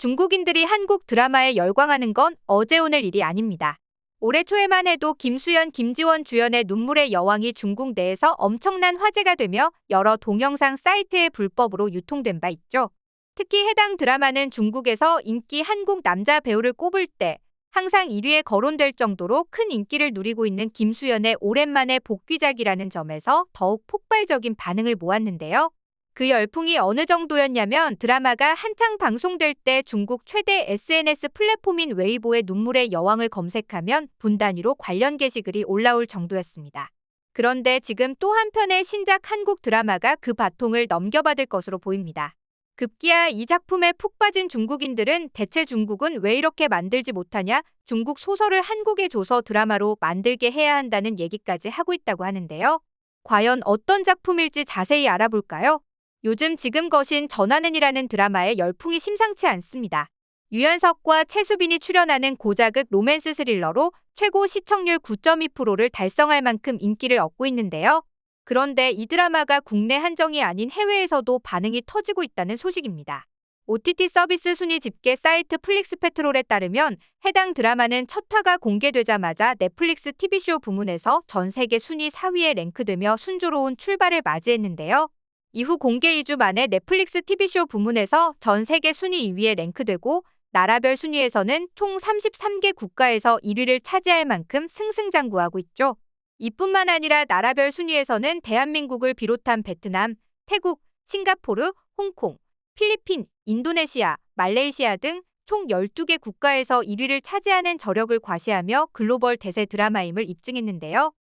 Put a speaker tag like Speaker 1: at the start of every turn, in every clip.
Speaker 1: 중국인들이 한국 드라마에 열광하는 건 어제 오늘 일이 아닙니다. 올해 초에만 해도 김수현, 김지원 주연의 눈물의 여왕이 중국 내에서 엄청난 화제가 되며 여러 동영상 사이트에 불법으로 유통된 바 있죠. 특히 해당 드라마는 중국에서 인기 한국 남자 배우를 꼽을 때 항상 1위에 거론될 정도로 큰 인기를 누리고 있는 김수현의 오랜만에 복귀작이라는 점에서 더욱 폭발적인 반응을 모았는데요. 그 열풍이 어느 정도였냐면 드라마가 한창 방송될 때 중국 최대 SNS 플랫폼인 웨이보의 눈물의 여왕을 검색하면 분 단위로 관련 게시글이 올라올 정도였습니다. 그런데 지금 또 한편의 신작 한국 드라마가 그 바통을 넘겨받을 것으로 보입니다. 급기야 이 작품에 푹 빠진 중국인들은 대체 중국은 왜 이렇게 만들지 못하냐, 중국 소설을 한국에 줘서 드라마로 만들게 해야 한다는 얘기까지 하고 있다고 하는데요. 과연 어떤 작품일지 자세히 알아볼까요? 요즘 지금 거신 전하는이라는 드라마의 열풍이 심상치 않습니다. 유연석과 최수빈이 출연하는 고자극 로맨스 스릴러로 최고 시청률 9.2%를 달성할 만큼 인기를 얻고 있는데요. 그런데 이 드라마가 국내 한정이 아닌 해외에서도 반응이 터지고 있다는 소식입니다. OTT 서비스 순위 집계 사이트 플릭스페트롤에 따르면 해당 드라마는 첫 화가 공개되자마자 넷플릭스 TV쇼 부문에서 전 세계 순위 4위에 랭크되며 순조로운 출발을 맞이했는데요. 이후 공개 2주 만에 넷플릭스 TV쇼 부문에서 전 세계 순위 2위에 랭크되고 나라별 순위에서는 총 33개 국가에서 1위를 차지할 만큼 승승장구하고 있죠. 이뿐만 아니라 나라별 순위에서는 대한민국을 비롯한 베트남, 태국, 싱가포르, 홍콩, 필리핀, 인도네시아, 말레이시아 등 총 12개 국가에서 1위를 차지하는 저력을 과시하며 글로벌 대세 드라마임을 입증했는데요.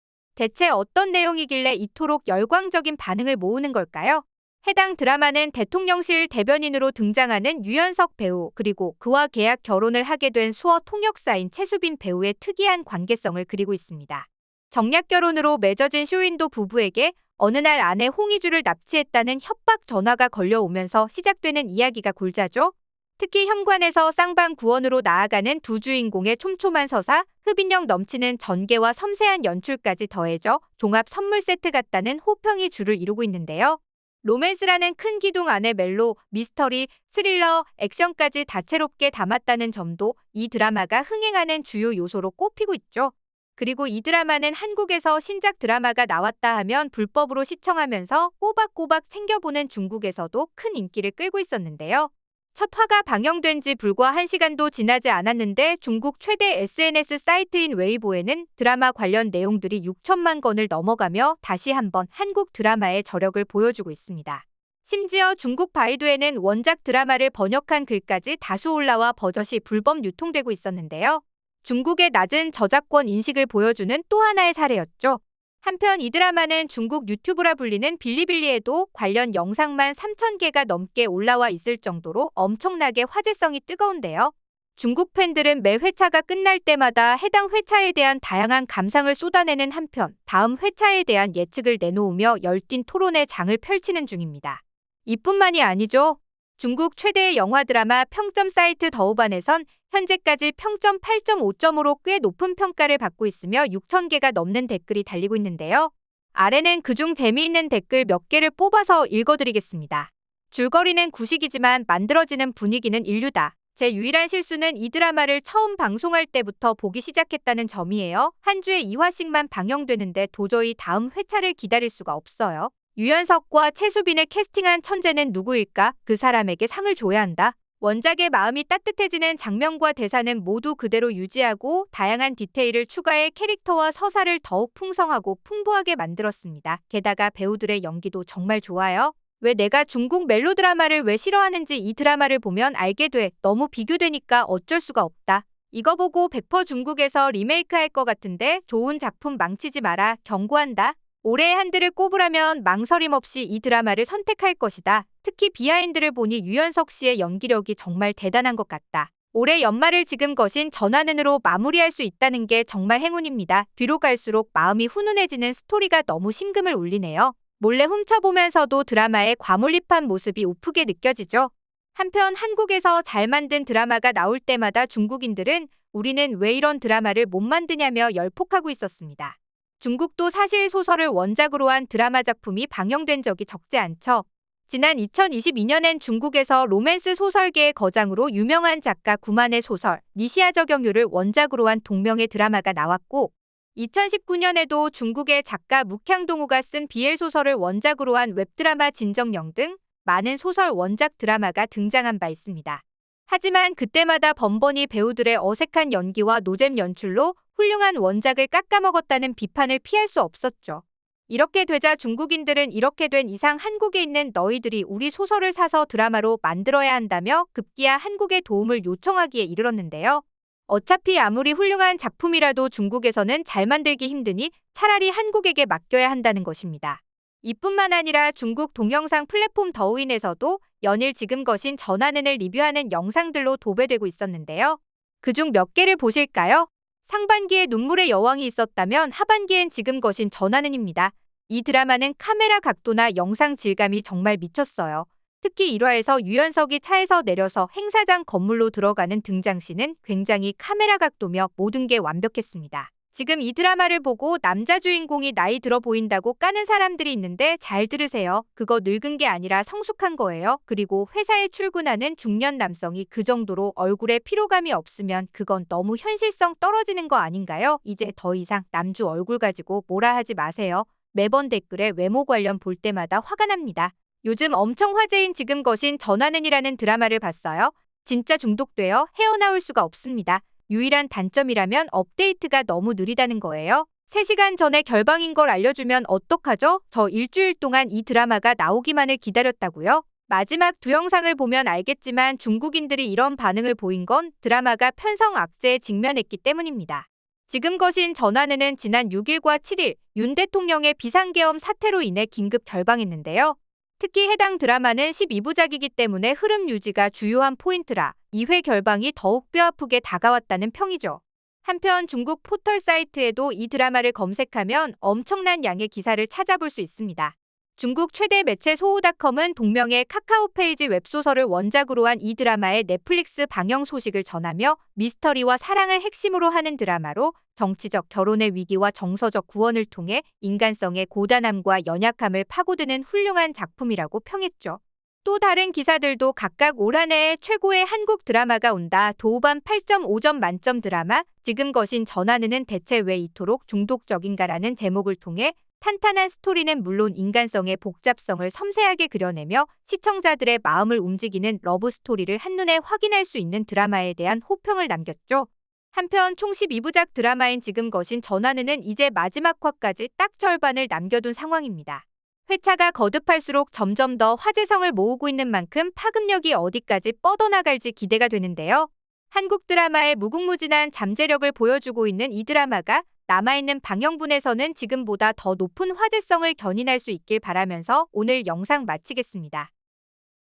Speaker 1: 대체 어떤 내용이길래 이토록 열광적인 반응을 모으는 걸까요? 해당 드라마는 대통령실 대변인으로 등장하는 유연석 배우 그리고 그와 계약 결혼을 하게 된 수어 통역사인 최수빈 배우의 특이한 관계성을 그리고 있습니다. 정략 결혼으로 맺어진 쇼윈도 부부에게 어느 날 아내 홍희주를 납치했다는 협박 전화가 걸려오면서 시작되는 이야기가 골자죠. 특히 현관에서 쌍방 구원으로 나아가는 두 주인공의 촘촘한 서사, 흡인력 넘치는 전개와 섬세한 연출까지 더해져 종합 선물 세트 같다는 호평이 주를 이루고 있는데요. 로맨스라는 큰 기둥 안에 멜로, 미스터리, 스릴러, 액션까지 다채롭게 담았다는 점도 이 드라마가 흥행하는 주요 요소로 꼽히고 있죠. 그리고 이 드라마는 한국에서 신작 드라마가 나왔다 하면 불법으로 시청하면서 꼬박꼬박 챙겨보는 중국에서도 큰 인기를 끌고 있었는데요. 첫 화가 방영된 지 불과 1시간도 지나지 않았는데 중국 최대 SNS 사이트인 웨이보에는 드라마 관련 내용들이 6천만 건을 넘어가며 다시 한번 한국 드라마의 저력을 보여주고 있습니다. 심지어 중국 바이두에는 원작 드라마를 번역한 글까지 다수 올라와 버젓이 불법 유통되고 있었는데요. 중국의 낮은 저작권 인식을 보여주는 또 하나의 사례였죠. 한편 이 드라마는 중국 유튜브라 불리는 빌리빌리에도 관련 영상만 3,000개가 넘게 올라와 있을 정도로 엄청나게 화제성이 뜨거운데요. 중국 팬들은 매 회차가 끝날 때마다 해당 회차에 대한 다양한 감상을 쏟아내는 한편 다음 회차에 대한 예측을 내놓으며 열띤 토론의 장을 펼치는 중입니다. 이뿐만이 아니죠. 중국 최대의 영화 드라마 평점 사이트 더우반에선 현재까지 평점 8.5점으로 꽤 높은 평가를 받고 있으며 6,000개가 넘는 댓글이 달리고 있는데요. 아래는 그중 재미있는 댓글 몇 개를 뽑아서 읽어드리겠습니다. 줄거리는 구식이지만 만들어지는 분위기는 인류다. 제 유일한 실수는 이 드라마를 처음 방송할 때부터 보기 시작했다는 점이에요. 한 주에 2화씩만 방영되는데 도저히 다음 회차를 기다릴 수가 없어요. 유연석과 최수빈을 캐스팅한 천재는 누구일까? 그 사람에게 상을 줘야 한다. 원작의 마음이 따뜻해지는 장면과 대사는 모두 그대로 유지하고 다양한 디테일을 추가해 캐릭터와 서사를 더욱 풍성하고 풍부하게 만들었습니다. 게다가 배우들의 연기도 정말 좋아요. 왜 내가 중국 멜로드라마를 왜 싫어하는지 이 드라마를 보면 알게 돼. 너무 비교되니까 어쩔 수가 없다. 이거 보고 100% 중국에서 리메이크할 것 같은데 좋은 작품 망치지 마라. 경고한다. 올해의 한드를 꼽으라면 망설임 없이 이 드라마를 선택할 것이다. 특히 비하인드를 보니 유연석 씨의 연기력이 정말 대단한 것 같다. 올해 연말을 지금 거신 전하는으로 마무리할 수 있다는 게 정말 행운입니다. 뒤로 갈수록 마음이 훈훈해지는 스토리가 너무 심금을 울리네요. 몰래 훔쳐보면서도 드라마에 과몰입한 모습이 우프게 느껴지죠. 한편 한국에서 잘 만든 드라마가 나올 때마다 중국인들은 우리는 왜 이런 드라마를 못 만드냐며 열폭하고 있었습니다. 중국도 사실 소설을 원작으로 한 드라마 작품이 방영된 적이 적지 않죠. 지난 2022년엔 중국에서 로맨스 소설계의 거장으로 유명한 작가 구만의 소설 니시아 저경유를 원작으로 한 동명의 드라마가 나왔고 2019년에도 중국의 작가 묵향동우가 쓴 BL 소설을 원작으로 한 웹드라마 진정령 등 많은 소설 원작 드라마가 등장한 바 있습니다. 하지만 그때마다 번번이 배우들의 어색한 연기와 노잼 연출로 훌륭한 원작을 깎아먹었다는 비판을 피할 수 없었죠. 이렇게 되자 중국인들은 이렇게 된 이상 한국에 있는 너희들이 우리 소설을 사서 드라마로 만들어야 한다며 급기야 한국의 도움을 요청하기에 이르렀는데요. 어차피 아무리 훌륭한 작품이라도 중국에서는 잘 만들기 힘드니 차라리 한국에게 맡겨야 한다는 것입니다. 이뿐만 아니라 중국 동영상 플랫폼 더우인에서도 연일 지금 거신 전하는을 리뷰하는 영상들로 도배되고 있었는데요. 그중 몇 개를 보실까요? 상반기에 눈물의 여왕이 있었다면 하반기엔 지금 거신 전하는입니다. 이 드라마는 카메라 각도나 영상 질감이 정말 미쳤어요. 특히 1화에서 유연석이 차에서 내려서 행사장 건물로 들어가는 등장씬은 굉장히 카메라 각도며 모든 게 완벽했습니다. 지금 이 드라마를 보고 남자 주인공이 나이 들어 보인다고 까는 사람들이 있는데 잘 들으세요. 그거 늙은 게 아니라 성숙한 거예요. 그리고 회사에 출근하는 중년 남성이 그 정도로 얼굴에 피로감이 없으면 그건 너무 현실성 떨어지는 거 아닌가요? 이제 더 이상 남주 얼굴 가지고 뭐라 하지 마세요. 매번 댓글에 외모 관련 볼 때마다 화가 납니다. 요즘 엄청 화제인 지금 거신 전하는이라는 드라마를 봤어요. 진짜 중독되어 헤어나올 수가 없습니다. 유일한 단점이라면 업데이트가 너무 느리다는 거예요. 3시간 전에 결방인 걸 알려주면 어떡하죠? 저 일주일 동안 이 드라마가 나오기만을 기다렸다고요? 마지막 2영상을 보면 알겠지만 중국인들이 이런 반응을 보인 건 드라마가 편성 악재에 직면했기 때문입니다. 지금 거신 전하는은 지난 6일과 7일 윤 대통령의 비상계엄 사태로 인해 긴급 결방했는데요. 특히 해당 드라마는 12부작이기 때문에 흐름 유지가 주요한 포인트라 2회 결방이 더욱 뼈아프게 다가왔다는 평이죠. 한편 중국 포털 사이트에도 이 드라마를 검색하면 엄청난 양의 기사를 찾아볼 수 있습니다. 중국 최대 매체 소우닷컴은 동명의 카카오 페이지 웹소설을 원작으로 한 이 드라마의 넷플릭스 방영 소식을 전하며 미스터리와 사랑을 핵심으로 하는 드라마로 정치적 결혼의 위기와 정서적 구원을 통해 인간성의 고단함과 연약함을 파고드는 훌륭한 작품이라고 평했죠. 또 다른 기사들도 각각 올 한 해에 최고의 한국 드라마가 온다. 도우반 8.5점 만점 드라마 지금 거신 전하는은 대체 왜 이토록 중독적인가라는 제목을 통해 탄탄한 스토리는 물론 인간성의 복잡성을 섬세하게 그려내며 시청자들의 마음을 움직이는 러브 스토리를 한눈에 확인할 수 있는 드라마에 대한 호평을 남겼죠. 한편 총 12부작 드라마인 지금 거신 전하는은 이제 마지막 화까지 딱 절반을 남겨둔 상황입니다. 회차가 거듭할수록 점점 더 화제성을 모으고 있는 만큼 파급력이 어디까지 뻗어나갈지 기대가 되는데요. 한국 드라마의 무궁무진한 잠재력을 보여주고 있는 이 드라마가 남아있는 방영분에서는 지금보다 더 높은 화제성을 견인할 수 있길 바라면서 오늘 영상 마치겠습니다.